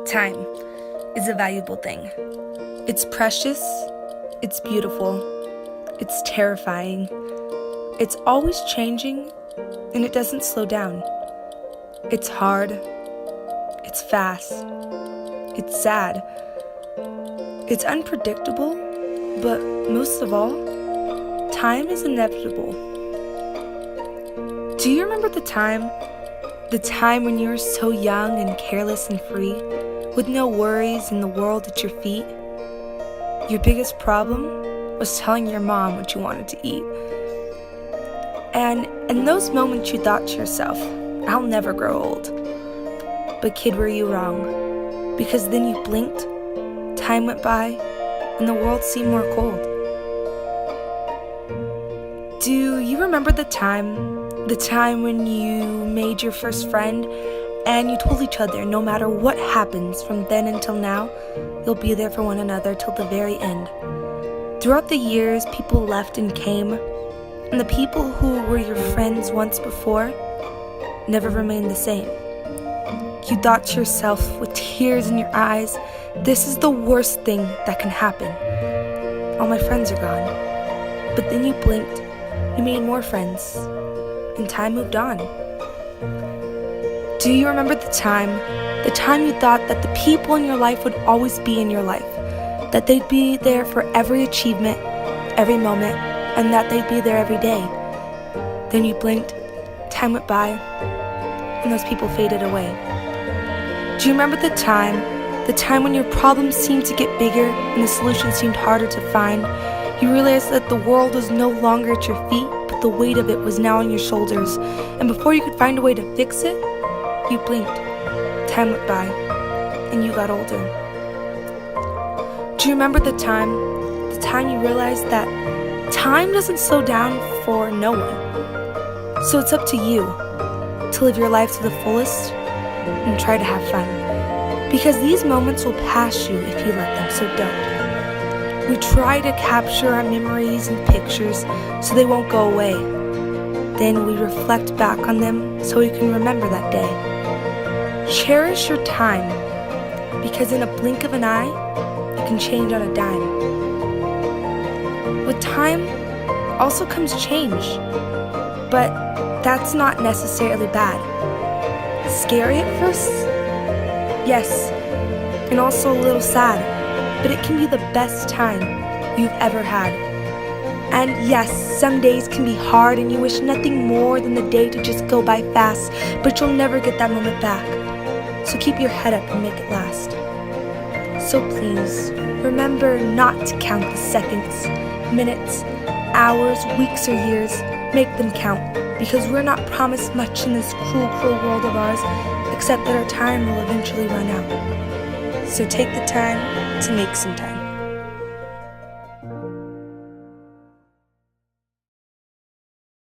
Time is a valuable thing. It's precious, it's beautiful, it's terrifying, it's always changing, and it doesn't slow down. It's hard, it's fast, it's sad, it's unpredictable, but most of all, time is inevitable. Do you remember the time when you were so young and careless and free, with no worries in the world at your feet? Your biggest problem was telling your mom what you wanted to eat. And in those moments you thought to yourself, I'll never grow old. But kid, were you wrong? Because then you blinked, time went by, and the world seemed more cold. Do you remember the time when you made your first friend and you told each other no matter what happens from then until now, you'll be there for one another till the very end? Throughout the years, people left and came, and the people who were your friends once before never remained the same. You thought to yourself with tears in your eyes, this is the worst thing that can happen. All my friends are gone. But then you blinked, you made more friends, and time moved on. Do you remember the time you thought that the people in your life would always be in your life, that they'd be there for every achievement, every moment, and that they'd be there every day? Then you blinked, time went by, and those people faded away. Do you remember the time when your problems seemed to get bigger and the solutions seemed harder to find? You realized that the world was no longer at your feet, but the weight of it was now on your shoulders. And before you could find a way to fix it, you blinked. Time went by, and you got older. Do you remember the time you realized that time doesn't slow down for no one? So it's up to you to live your life to the fullest and try to have fun. Because these moments will pass you if you let them, so don't. We try to capture our memories and pictures so they won't go away. Then we reflect back on them so we can remember that day. Cherish your time, because in a blink of an eye, you can change on a dime. With time also comes change, but that's not necessarily bad. Scary at first? Yes, and also a little sad, but it can be the best time you've ever had. And yes, some days can be hard and you wish nothing more than the day to just go by fast, but you'll never get that moment back. So keep your head up and make it last. So please, remember not to count the seconds, minutes, hours, weeks, or years. Make them count, because we're not promised much in this cruel, cruel world of ours, except that our time will eventually run out. So take the time to make some time.